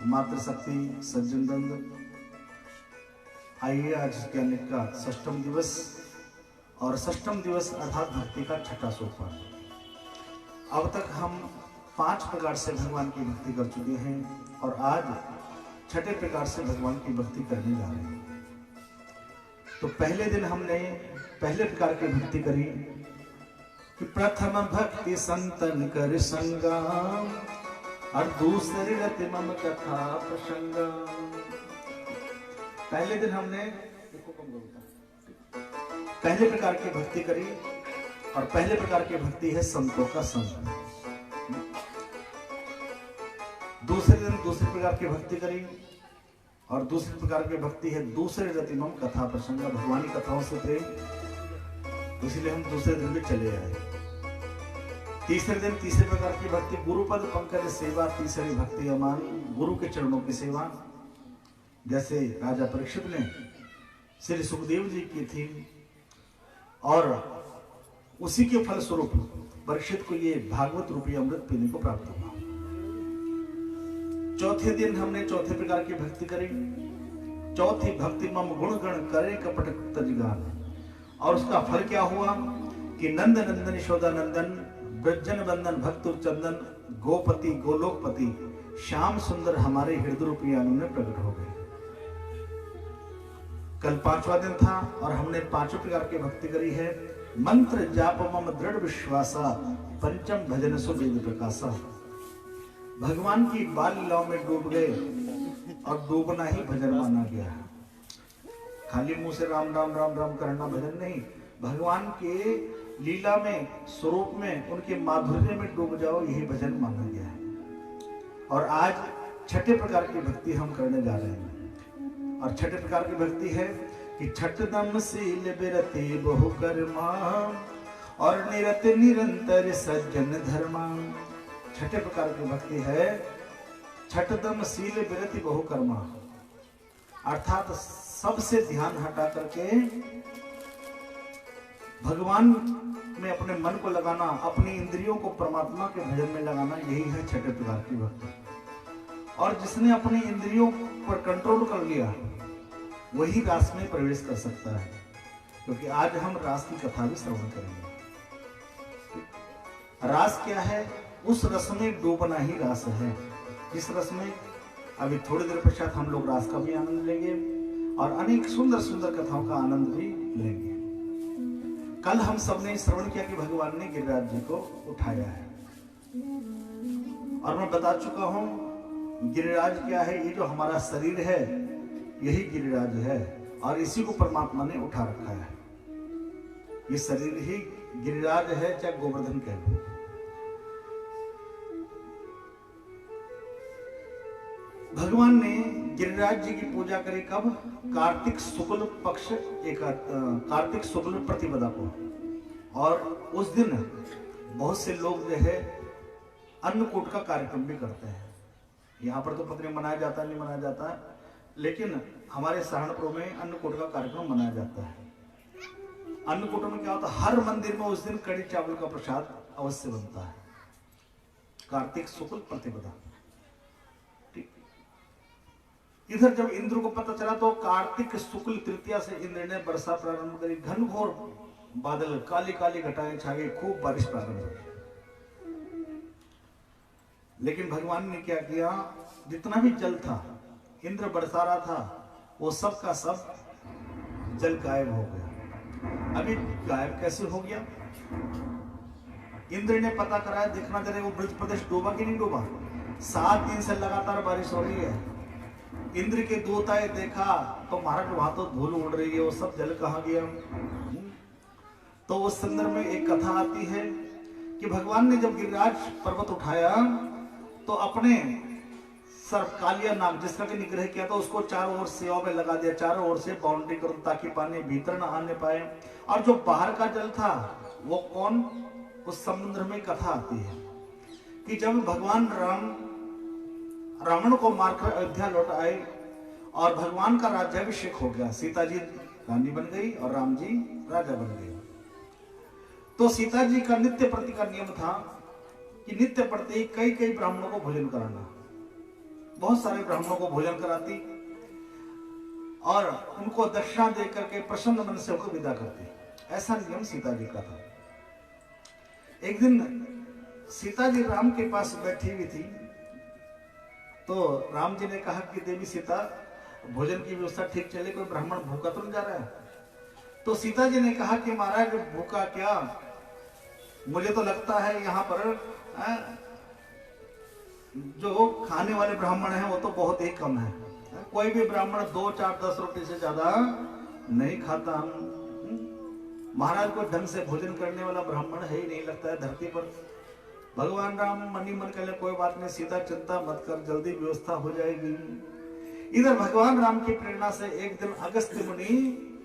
मातृशक्ति सज्जन दंड। आइए आज ज्ञानिक का षष्ठम दिवस, और षष्ठम दिवस अर्थात भक्ति का छठा सोपान। अब तक हम 5 प्रकार से भगवान की भक्ति कर चुके हैं और आज छठे प्रकार से भगवान की भक्ति करने जा रहे हैं। तो पहले दिन हमने पहले प्रकार की भक्ति करी कि प्रथम भक्ति संतन कर संगा और दूसरी रति मम कथा प्रसंगा। पहले दिन हमने पहले प्रकार की भक्ति करी और पहले प्रकार की भक्ति है संतों का संग। दूसरे दिन दूसरे प्रकार की भक्ति करी और दूसरे प्रकार की भक्ति है दूसरे रति मम कथा प्रसंग, भगवानी कथाओं से प्रेम, इसलिए हम दूसरे दिन भी चले आए। तीसरे दिन तीसरे प्रकार की भक्ति गुरुपद पंकज सेवा, तीसरी भक्ति अमान गुरु के चरणों की सेवा। जैसे राजा परीक्षित ने श्री सुखदेव जी की थी और उसी के फलस्वरूप परीक्षित को ये भागवत रूपी अमृत पीने को प्राप्त हुआ। चौथे दिन हमने चौथे प्रकार की भक्ति करी। चौथी भक्ति मम गुण गण करे कपट तजगान, और उसका फल क्या हुआ कि नंद नंदन यशोदा नंदन ब्रजन बंदन भक्त चंदन गोपति गोलोकपति श्याम सुंदर हमारे हृदय रूपी आनंद में प्रकट हो गए। कल 5वां दिन था और हमने 5 प्रकार की भक्ति करी है। मंत्र जाप मम दृढ़ विश्वासा, पंचम भजन सो वेद प्रकाशा। भगवान की बाल लीलाओं में डूब गए और डूबना ही भजन माना गया। खाली मुंह से राम राम राम राम करना भजन नहीं, भगवान के लीला में स्वरूप में उनके माधुर्य में डूब जाओ, यही भजन माना गया है। और आज छठे प्रकार की भक्ति हम करने जा रहे हैं और छठे प्रकार की भक्ति है कि छठ दम सील बिरति बहु कर्मा और निरत निरंतर सज्जन धर्मा। छठे प्रकार की भक्ति है छठ दम सील बिरति बहु कर्मा, अर्थात सबसे ध्यान हटा करके भगवान में अपने मन को लगाना, अपनी इंद्रियों को परमात्मा के भजन में लगाना, यही है छठे प्रकार की भक्ति। और जिसने अपनी इंद्रियों पर कंट्रोल कर लिया वही रास में प्रवेश कर सकता है, क्योंकि आज हम रास की कथा भी श्रवण करेंगे। रास क्या है? उस रस में डूबना ही रास है। इस रस में अभी थोड़ी देर पश्चात हम लोग रास का भी आनंद लेंगे और अनेक सुंदर सुंदर कथाओं का आनंद भी लेंगे। कल हम सबने श्रवण किया कि भगवान ने गिरिराज जी को उठाया है और मैं बता चुका हूं गिरिराज क्या है। ये जो हमारा शरीर है यही गिरिराज है और इसी को परमात्मा ने उठा रखा है। ये शरीर ही गिरिराज है, चाहे गोवर्धन कह लो। भगवान ने गिरिराज जी की पूजा करी कब? कार्तिक शुक्ल पक्ष कार्तिक शुक्ल प्रतिपदा को। और उस दिन बहुत से लोग जो है अन्नकूट का कार्यक्रम भी करते हैं। यहाँ पर तो पता नहीं मनाया जाता नहीं मनाया जाता, लेकिन हमारे सहारनपुर में अन्नकूट का कार्यक्रम मनाया जाता है। अन्नकूट में क्या होता है? हर मंदिर में उस दिन कड़ी चावल का प्रसाद अवश्य बनता है। कार्तिक शुक्ल प्रतिपदा। इधर जब इंद्र को पता चला तो कार्तिक शुक्ल तृतीया से इंद्र ने वर्षा प्रारंभ करी। घनघोर बादल, काली काली घटाएं छा गई, खूब बारिश प्रारंभ हुई। लेकिन भगवान ने क्या किया? जितना भी जल था इंद्र बरसा रहा था, वो सब का सब जल गायब हो गया। अभी गायब कैसे हो गया? इंद्र ने पता कराया, देखना जरा वो ब्रज प्रदेश डूबा कि नहीं डूबा। 7 दिन से लगातार बारिश हो रही है। इंद्र के दूत आए, देखा तो महाराज वहां तो धूल उड़ रही है, वो सब जल कहाँ गया? तो उस संदर्भ में एक कथा आती है कि भगवान ने जब गिरिराज पर्वत उठाया तो अपने सर्प कालिया नाग जिसका कि निग्रह किया था उसको चारों ओर सेवा में लगा दिया, चारों ओर से बाउंड्री कर ताकि पानी भीतर न आने पाए। और जो बाहर का जल था वो कौन? उस समुद्र में कथा आती है कि जब भगवान रावण को मारकर अयोध्या लौट आए और भगवान का राज्याभिषेक हो गया, सीता जी रानी बन गई और राम जी राजा बन गए। तो सीता जी का नित्य प्रति का नियम था कि नित्य प्रति कई कई ब्राह्मणों को भोजन कराना। बहुत सारे ब्राह्मणों को भोजन कराती और उनको दक्षिणा दे करके प्रसन्न मन से उनको विदा करती। ऐसा नियम सीता जी का था। एक दिन सीता जी राम के पास बैठी हुई थी, तो राम जी ने कहा कि देवी सीता, भोजन की व्यवस्था ठीक चले, कोई ब्राह्मण भूखा तो नहीं जा रहा है। तो सीता जी ने कहा कि महाराज भूखा क्या, मुझे तो लगता है यहाँ पर जो खाने वाले ब्राह्मण हैं वो तो बहुत ही कम है। कोई भी ब्राह्मण 2, 4, 10 रोटी से ज्यादा नहीं खाता। महाराज को ढंग से भोजन करने वाला ब्राह्मण है ही नहीं लगता है धरती पर। भगवान राम मनी मन कहले कोई बात नहीं सीता, चिंता मत कर, जल्दी व्यवस्था हो जाएगी। इधर भगवान राम की प्रेरणा से एक दिन अगस्त्य मुनि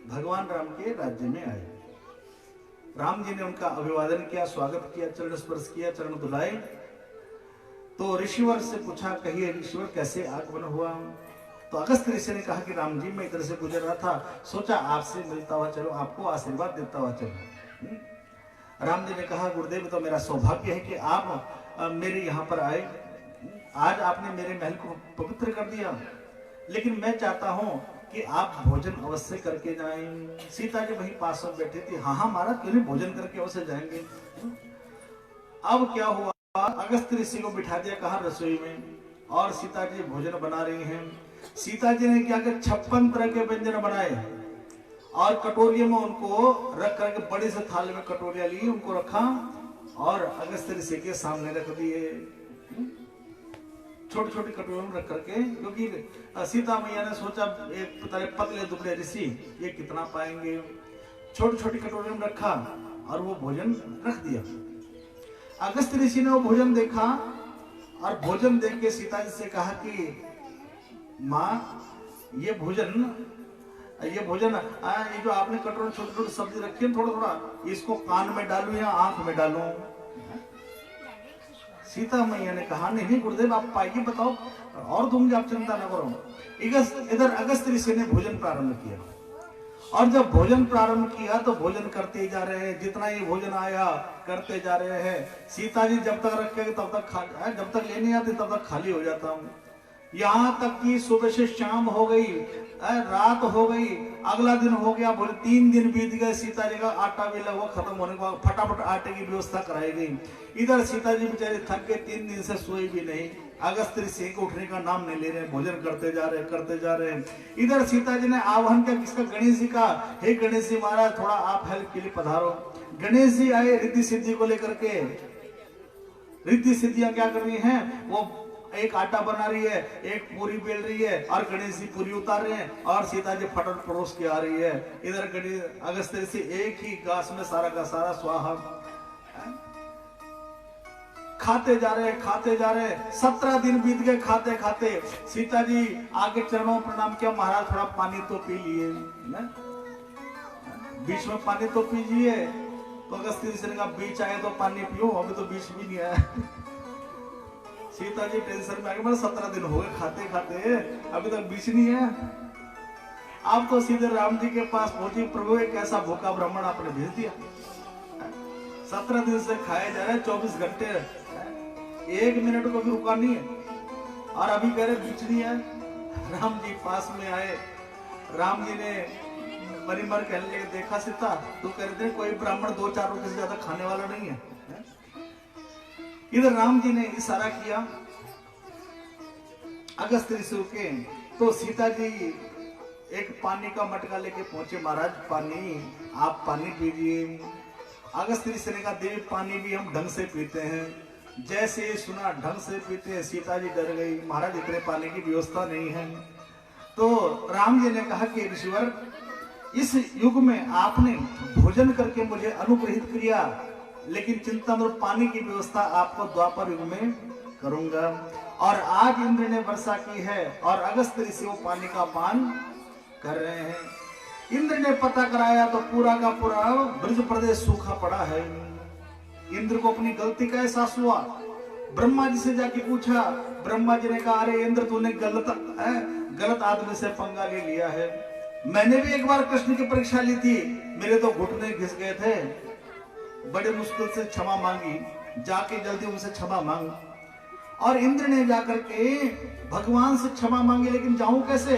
भगवान राम के राज्य में आए। राम जी ने उनका अभिवादन किया, स्वागत किया, चरण स्पर्श किया, चरण धुलाए। तो ऋषिवर से पूछा, कहिए ऋषिवर कैसे आगमन हुआ। तो अगस्त्य ऋषि ने कहा कि राम जी मैं इधर से गुजर रहा था, सोचा आपसे मिलता हुआ चलो, आपको आशीर्वाद देता हुआ चलो। राम जी ने कहा गुरुदेव तो मेरा सौभाग्य है कि आप मेरे यहाँ पर आए। आज आपने मेरे महल को पवित्र कर दिया, लेकिन मैं चाहता हूँ कि आप भोजन अवश्य करके जाएं। सीता जी वहीं पास में बैठी थी। हाँ हाँ महाराज क्यों नहीं, भोजन करके अवश्य जाएंगे। अब क्या हुआ, अगस्त्य ऋषि को बिठा दिया कहा रसोई में, और सीता जी भोजन बना रही हैं। सीता जी ने क्या किया, 56 तरह के व्यंजन बनाए और कटोरियों में उनको रख करके, बड़ी से थाली में कटोरिया ली, उनको रखा और अगस्त्य ऋषि के सामने रख दिए। छोटी छोटी कटोरियों में रख करके, क्योंकि सीता मैया ने सोचा एक पतले दुबले ऋषि ये कितना पाएंगे, छोटी छोटी कटोरियों में रखा और वो भोजन रख दिया। अगस्त्य ऋषि ने वो भोजन देखा और भोजन देख के सीता जी से कहा कि माँ ये भोजन ये जो आपने कटोरी छोटी छोटी सब्जी रखी है, थोड़ा थोड़ा इसको कान में डालूं या आंख में डालूं। सीता मैया ने कहा नहीं गुरुदेव आप पाइए, बताओ और दूंगी, आप चिंता न करो। इधर अगस्त्य ऋषि ने भोजन प्रारंभ किया और जब भोजन प्रारंभ किया तो भोजन करते जा रहे हैं, जितना ये भोजन आया करते जा रहे हैं। सीता जी जब तक रखेंगे तब तक जब तक लेने आती तब तक खाली हो जाता हूँ। यहाँ तक कि सुबह से शाम हो गई, रात हो गई, अगला दिन हो गया, बोले 3 दिन बीत गए। सीता जी का आटा भी लगभग खत्म होने के बाद फटाफट आटे की व्यवस्था कराई गई। इधर सीता जी बेचारी थक गए, 3 दिन से सोई भी नहीं। अगस्त्य ऋषि को उठने का नाम नहीं ले रहे, भोजन करते जा रहे हैं। इधर सीता जी ने आह्वान किया किसका, गणेश जी का। हे गणेश जी महाराज थोड़ा आप हेल्प के लिए पधारो। गणेश जी आए रिद्धि सिद्धि को लेकर के। रिद्धि सिद्धियां क्या कर रही हैं, वो एक आटा बना रही है, एक पूरी बेल रही है और गणेश जी पूरी उतार रहे हैं और सीता जी फटक परोस के आ रही है। इधर गणेश अगस्त्य ऋषि एक ही गास में सारा का सारा स्वाहा खाते जा रहे हैं। 17 दिन बीत गए खाते खाते। सीता जी आगे चरणों में प्रणाम किया, महाराज थोड़ा पानी तो पी लिए, बीच में पानी तो पीजिए। तो अगस्त्य ऋषि ने कहा बीच आए तो पानी पियो, अभी तो बीच भी नहीं आया। सीता जी टेंशन में आ गई, 17 दिन हो गए खाते खाते, अभी तक बीच नहीं है। आप तो सीधे राम जी के पास पहुंची, प्रभु एक ऐसा भूखा ब्राह्मण आपने भेज दिया, 17 दिन से खाए जा रहे, 24 घंटे, 1 मिनट को भी रुका नहीं है, और अभी कह रहे बीच नहीं है। राम जी पास में आए, राम जी ने मरी मर कहने लगे, देखा सीता तू कह रहे थे कोई ब्राह्मण 2-4 रोटी से ज्यादा खाने वाला नहीं है। इधर राम जी ने इशारा किया अगस्त्य ऋषि के, तो सीता जी एक पानी का मटका लेके पहुंचे, महाराज पानी, आप पानी पीजिए। अगस्त्य ऋषि ने कहा देवी पानी भी हम ढंग से पीते हैं। जैसे ही सुना ढंग से पीते हैं, सीता जी डर गई, महाराज इतने पानी की व्यवस्था नहीं है। तो राम जी ने कहा कि ऋषिवर इस युग में आपने भोजन करके मुझे अनुग्रहित किया, लेकिन चिंता मत, पानी की व्यवस्था आपको द्वापर युग में करूंगा। और आज इंद्र ने वर्षा की है और अगस्त्य ऋषि वो पानी का पान कर रहे हैं। इंद्र ने पता कराया तो पूरा का पूरा ब्रज प्रदेश सूखा पड़ा है। इंद्र को अपनी गलती का एहसास हुआ, ब्रह्मा जी से जाके पूछा। ब्रह्मा जी ने कहा अरे इंद्र तूने गलत आदमी से पंगा ले लिया है। मैंने भी एक बार कृष्ण की परीक्षा ली थी, मेरे तो घुटने घिस गए थे, बड़े मुश्किल से क्षमा मांगी, जाके जल्दी उनसे क्षमा मांग। और इंद्र ने जाकर के भगवान से क्षमा मांगी, लेकिन जाऊं कैसे?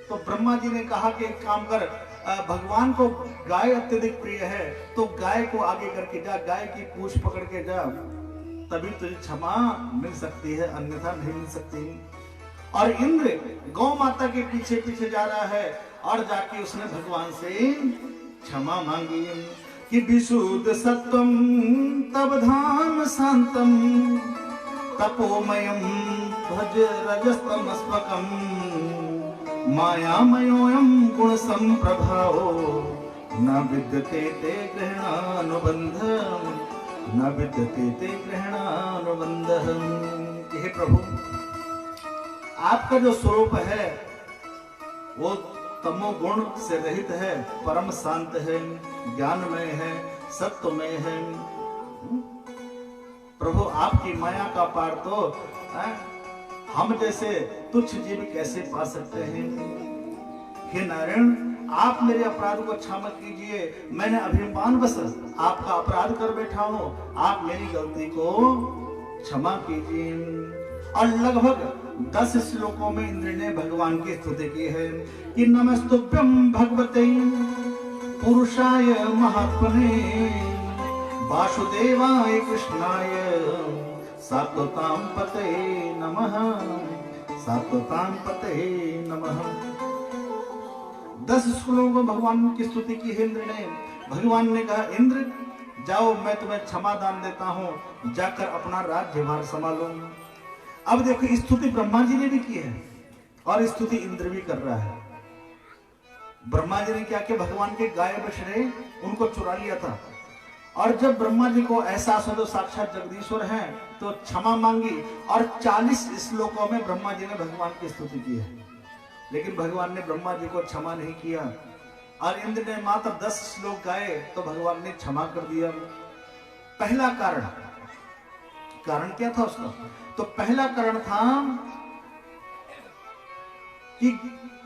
तो ब्रह्मा जी ने कहा कि एक काम कर, भगवान को गाय अत्यधिक प्रिय है, तो गाय को आगे करके जा, गाय की पूंछ पकड़ के जा, तभी तुझे क्षमा मिल सकती है, अन्यथा नहीं मिल सकती। और इंद्र गौ माता के पीछे पीछे जा रहा है और जाके उसने भगवान से क्षमा मांगी कि विशुद्ध सत्वम तब धाम शांतम तपोमयम भज रजस्तमस्पकम मायामयोऽयं गुण संप्रभावो न विद्यते ते ग्रहणानुबंधम न विद्यते ते ग्रहणानुबंधम। हे प्रभु, आपका जो स्वरूप है वो तमोगुण से रहित है, परम शांत है, ज्ञानमय है, सत्वमय है। प्रभु, आपकी माया का पार तो हम जैसे तुच्छ जीव कैसे पा सकते हैं? हे नारायण, आप मेरे अपराध को क्षमा कीजिए, मैंने अभिमानवश आपका अपराध कर बैठा हूं, आप मेरी गलती को क्षमा कीजिए। और लगभग 10 श्लोकों में इंद्र ने भगवान की स्तुति की है कि नमस्तुभ्यं भगवते पुरुषाय महात्मने वासुदेवाय कृष्णाय सात्वतां पतये नमः, सात्वतां पतये नमः। 10 श्लोकों में भगवान की स्तुति की है इंद्र ने। भगवान ने कहा, इंद्र जाओ, मैं तुम्हें क्षमा दान देता हूं, जाकर अपना राज्यभार संभालो। अब देखो, स्तुति ब्रह्मा जी ने भी की है और स्तुति इंद्र भी कर रहा है। ब्रह्मा जी ने क्या किया? भगवान के गाय बछड़े उनको चुरा लिया था, और जब ब्रह्मा जी को एहसास हो तो साक्षात जगदीश्वर हैं, तो क्षमा मांगी और 40 श्लोकों में ब्रह्मा जी ने भगवान की स्तुति की है। लेकिन भगवान ने ब्रह्मा जी को क्षमा नहीं किया और इंद्र ने मात्र 10 श्लोक गाए तो भगवान ने क्षमा कर दिया। पहला कारण क्या था उसका? तो पहला कारण था कि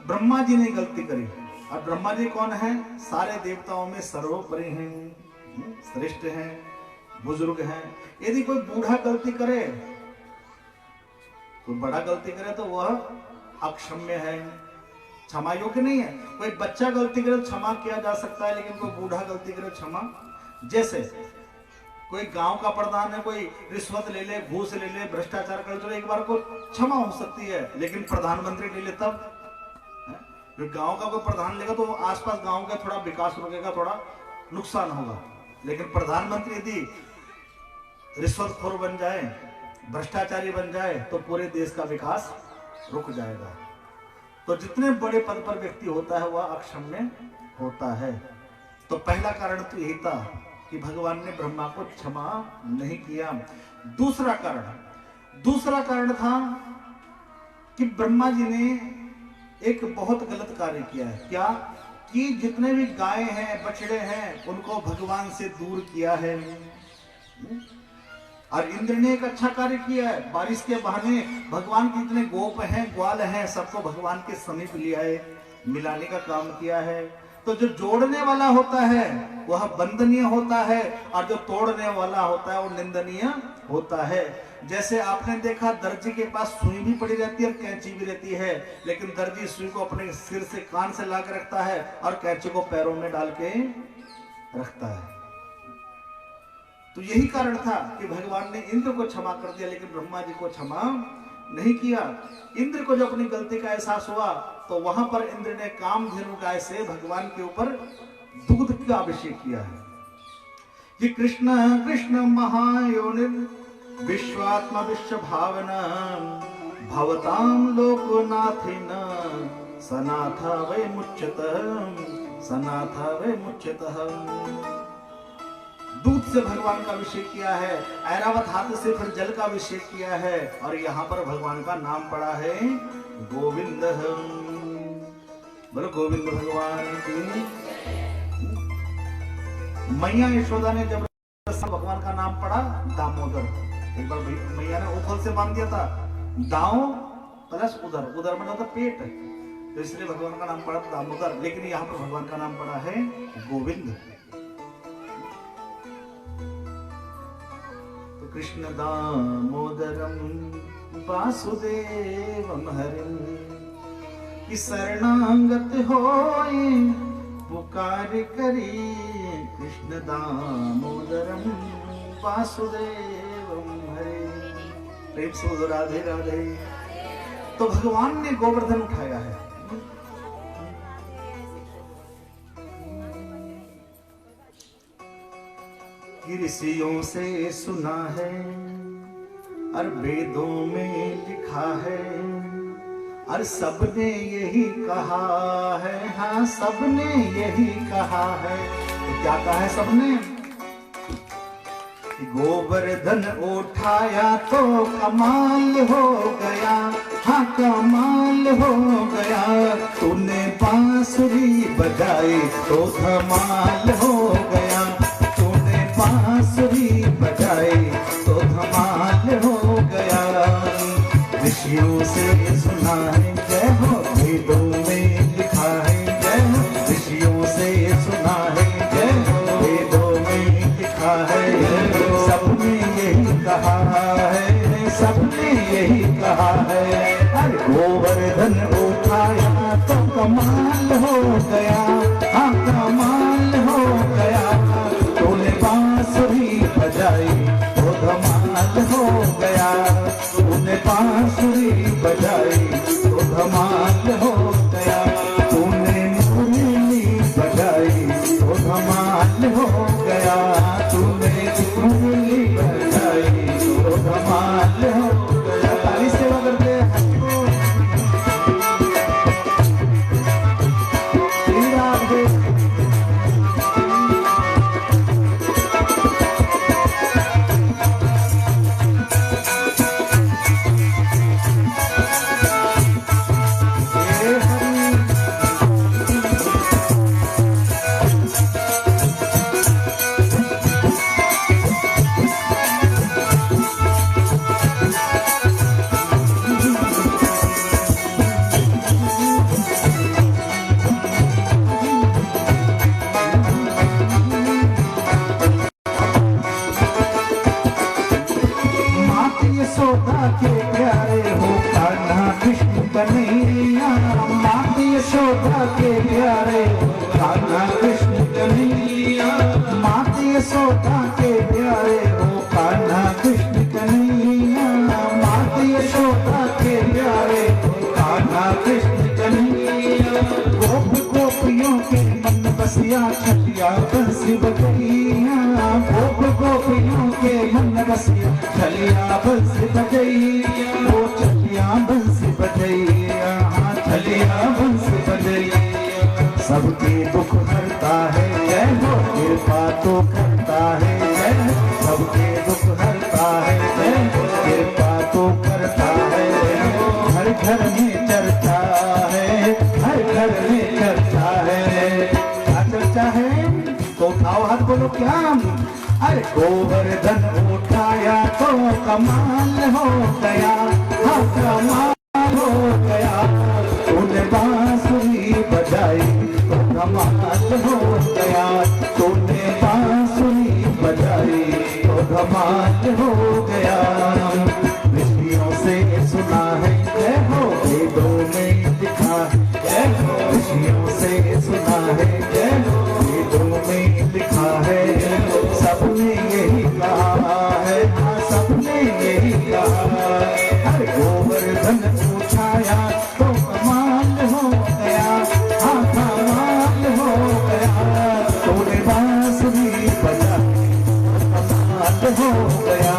ब्रह्मा जी ने गलती करी, और ब्रह्मा जी कौन है? सारे देवताओं में सर्वोपरि हैं, श्रेष्ठ हैं, बुजुर्ग हैं। यदि कोई बूढ़ा गलती करे, कोई बड़ा गलती करे तो वह अक्षम्य है, क्षमा योग्य नहीं है। कोई बच्चा गलती करे तो क्षमा किया जा सकता है, लेकिन कोई बूढ़ा गलती करे क्षमा। जैसे कोई गांव का प्रधान है, कोई रिश्वत ले ले, घूस ले ले, भ्रष्टाचार करे तो एक बार को क्षमा हो सकती है, लेकिन प्रधानमंत्री ले ले तब? गांव का कोई प्रधान लेगा तो आसपास गांव का थोड़ा विकास रुकेगा, थोड़ा नुकसान होगा। लेकिन प्रधानमंत्री यदि रिश्वतखोर बन जाए, भ्रष्टाचारी बन जाए, तो पूरे देश का विकास रुक जाएगा। तो जितने बड़े पद पर व्यक्ति होता है वह अक्षम्य होता है। तो पहला कारण तो यही था कि भगवान ने ब्रह्मा को क्षमा नहीं किया। दूसरा कारण था कि ब्रह्मा जी ने एक बहुत गलत कार्य किया है। क्या? कि जितने भी गाय हैं, बछड़े हैं, उनको भगवान से दूर किया है। और इंद्र ने एक अच्छा कार्य किया है, बारिश के बहाने भगवान के जितने गोप हैं, ग्वाल हैं, सबको भगवान के समीप लिया है, मिलाने का काम किया है। तो जो जोड़ने वाला होता है वह वंदनीय होता है, और जो तोड़ने वाला होता है वो निंदनीय होता है। जैसे आपने देखा, दर्जी के पास सुई भी पड़ी रहती है और कैंची भी रहती है, लेकिन दर्जी सुई को अपने सिर से, कान से ला के रखता है और कैंची को पैरों में डाल के रखता है। तो यही कारण था कि भगवान ने इंद्र को क्षमा कर दिया, लेकिन ब्रह्मा जी को क्षमा नहीं किया। इंद्र को जब अपनी गलती का एहसास हुआ तो वहां पर इंद्र ने कामधेनु गाय से भगवान के ऊपर दूध का अभिषेक किया है कि कृष्ण कृष्ण महायोनिर विश्वात्मा विश्व भावना भवताम लोकनाथिन सनाथा वै मुच्यतः, सनाथा वै मुच्यतः। दूध से भगवान का अभिषेक किया है, ऐरावत हाथ से फिर जल का अभिषेक किया है, और यहाँ पर भगवान का नाम पड़ा है गोविंद। बोलो गोविंद भगवान की। मैया यशोदा ने जब भगवान का नाम पड़ा दामोदर, एक बार मैया ने उखल से बांध दिया था, दाओ प्लस उदर, उदर मतलब पेट, तो इसलिए भगवान का नाम पड़ा दामोदर। लेकिन यहाँ पर भगवान का नाम पड़ा है गोविंद। कृष्ण दामोदरम वासुदेवम हरिम। कि शरणागत होए पुकार करी कृष्ण दामोदरम वासुदेवम हरे। प्रेम से बोलो राधे राधे। तो भगवान ने गोवर्धन उठाया है। ऋषियों से सुना है और वेदों में लिखा है और सबने यही कहा है। हाँ सबने यही कहा है। तो क्या कहा है सबने? गोवर्धन उठाया तो कमाल हो गया। हाँ कमाल हो गया। तूने बांसुरी बजाई तो धमाल हो गया। तूने बांसुरी बजाई तो धमाल हो गया। ऋषियों से सुना है जय हो, वेदों में लिखा है जय हो। ऋषियों से सुना है जय हो, वेदों में लिखा है। सबने यही कहा है, सबने यही कहा है। अरे गोवर्धन उठाया तो कमाल हो गया। हाँ कमाल हो गया। तूने बांसुरी बजाई तो धमाल हो गया। तूने बांसुरी बजाई तो धमाल हो गया। तूने मुरली बजाई तो धमाल हो गया। तूने मुरली बजाई तो धमाल हो गया। ताली सेवा करते राधे। यशोदा के प्यारे हो कान्हा कृष्ण कन्हैया। माता यशोदा के प्यारे हो कान्हा कृष्ण कन्हैया। माता यशोदा के प्यारे हो कान्हा कृष्ण कन्हैया। माता यशोदा के प्यारे हो कान्हा कृष्ण कन्हैया। गोप गोपियों के मन बसिया छठिया बंसी बजैया। गोप गोपियों के मन बसिया छलिया बंसी बजैया। वो छलिया बंसी बजैया। हाँ छलिया बंसी बजैया। सबके दुख हरता है जय हो, कृपा तो करता है जय हो। सबके दुख हरता है जय हो, कृपा तो करता है। हर घर में चर्चा है, हर घर में चर्चा है। क्या चर्चा है? तो उठाओ हाथ बोलो क्या? अरे गोवर्धन उठाया तो कमाल हो गया। हाँ कमाल हो गया। तूने बांसुरी बजाई तो कमाल हो गया। तूने बांसुरी बजाई तो कमाल हो गया। ऋषियों से सुना है जय हो, वेदों में लिखा है जय हो। ऋषियों से सुना है जय हो, वेदों में लिखा है। सबने यही कहा है। हाँ सबने यही कहा है। हर गोवर्धन उठाया तो कमाल हो गया। हाँ कमाल हो गया। तूने बांसुरी बजाई तो कमाल हो गया।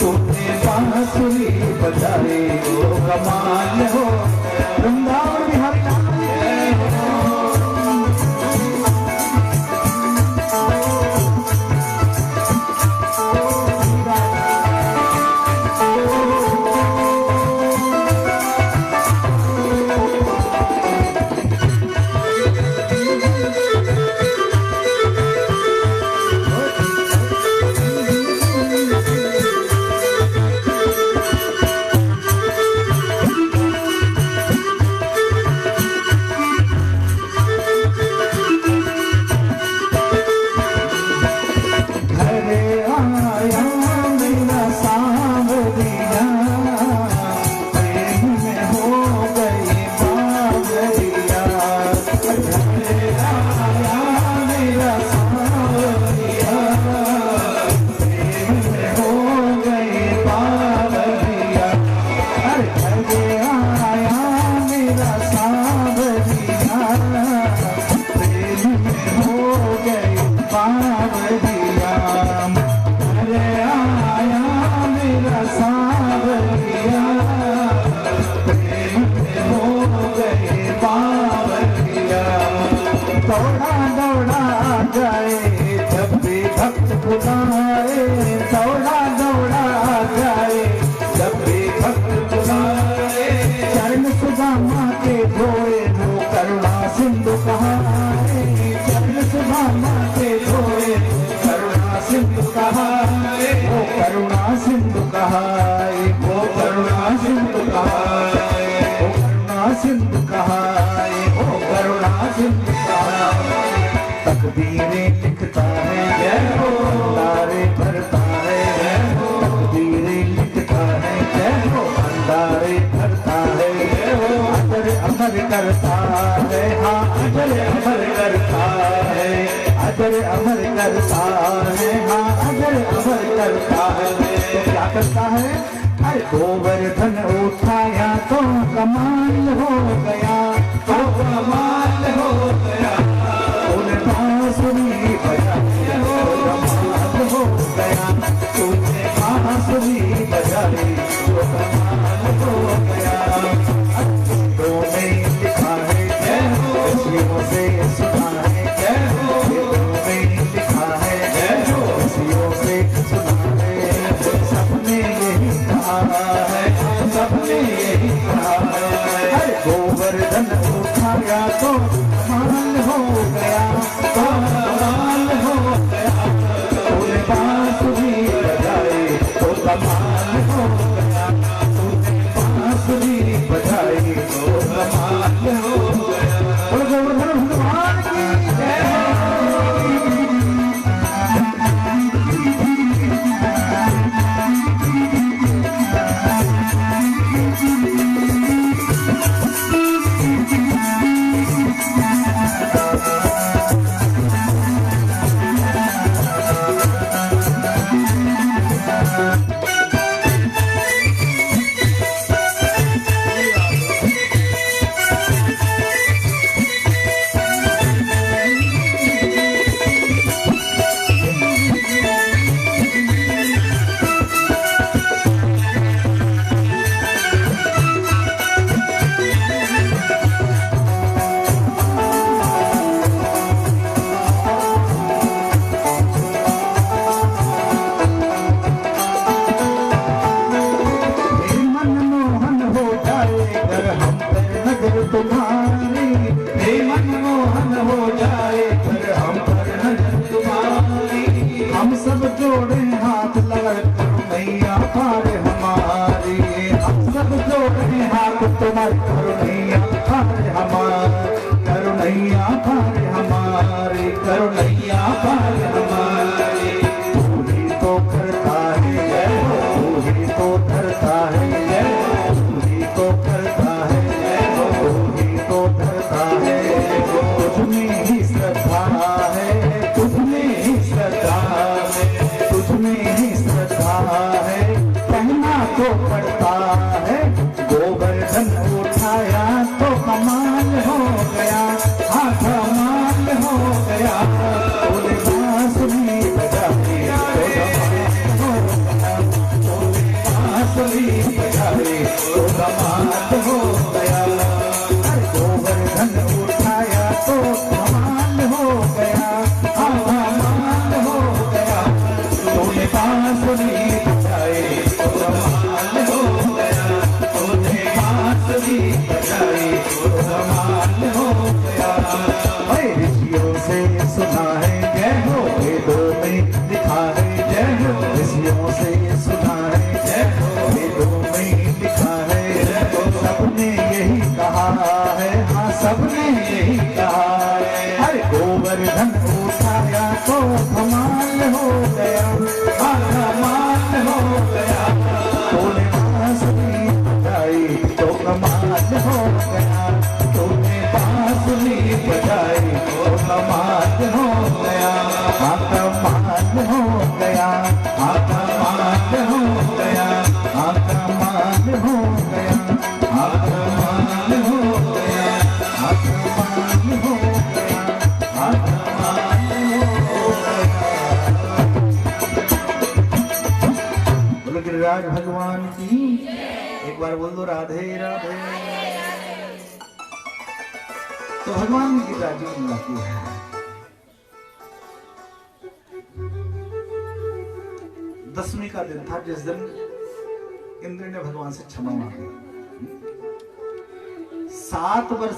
तूने बांसुरी बजाई तो कमाल हो गया। वृंदावन बिहारी लाल सुदामा के धोए वो करुणा सिंधु कहाए, चरण सुदामा के धोए करुणा सिंधु कहाए, वो करुणा सिंधु कहाए, वो करुणा सिंधु कहाए, वो करुणा सिंधु कहाए, वो करुणा सिंधु कहाए। तकदीरें लिखता है जय हो, भंडारे भरता है जय हो, तकदीरें लिखता है जय हो, भंडारे भरता है जय हो, अजर अमर करता है, हाँ अजर अमर करता है, अजर अमर करता है, हाँ अजर अमर करता है। तो क्या करता है? अरे गोवर्धन उठाया तो कमाल हो गया, तो कमाल हो गया, बांसुरी बजाई हो कमाल हो गया, तूने बांसुरी बजाई तो कमाल हो गया। तो में लिखा है जय हो, खुशियों से सुना है जय हो, तो में लिखा है जय हो, खुशियों से सुना है। सबने यही कहा है, सबने यही कहा है, गोवर्धन उठाया तो कमाल हो गया, तो कमाल हो गया, तूने बांसुरी बजाई तो कमाल हो गया, तूने बांसुरी बजाई तो कमाल हो गया। बोलो गोवर्धन भगवान की जय हो। हम सब जोड़े हाथ लगा करुणैया पार हमारी, हम सब जोड़े हाथ तुम्हारी करुणैया पार हमारी, करुणैया पार हमारी, करुणैया पार हमारी। तू ही तो करता है जय हो, तू ही तो धरता है जय हो, तू ही तो करता है जय हो, तू ही तो धरता है, तुझमें ही श्रद्धा है, तुझमें ही श्रद्धा है, तुझमें ही श्रद्धा है, कहना तो पड़ता है, गोवर्धन उठाया तो कमाल हो गया, हाँ कमाल हो गया, तूने बांसुरी बजाई तो कमाल हो गया, तूने बांसुरी बजाई तो कमाल हो गया। गोवर्धन उठाया तो कमाल हो गया, हाँ कमाल हो गया, तूने बांसुरी बजाई तो कमाल हो गया, तूने बांसुरी बजाई तो कमाल हो गया। ऋषियों से सुना है जय हो, वेदों में लिखा है जय हो, ऋषियों से सुना है जय हो, वेदों में लिखा है जय हो, सबने यही कहा है, हाँ सबने यही कहा है। अरे गोवर्धन उठाया तो कमाल हो गया, हाँ कमाल हो गया, तूने बांसुरी बजाई तो कमाल हो गया, तूने बांसुरी बजाई तो कमाल हो गया, हाँ कमाल हो गया, हाँ कमाल हो गया, हाँ कमाल हो गया, हाँ कमाल हो गया, हाँ कमाल हो गया, हाँ कमाल हो गया। बोलो गिरिराज भगवान की एक बार बोल दो राधे राधे। तो भगवान की गीता जी मिलाती है, दसवीं का दिन था जिस दिन इंद्र ने भगवान से क्षमा मांगी। 7 वर्ष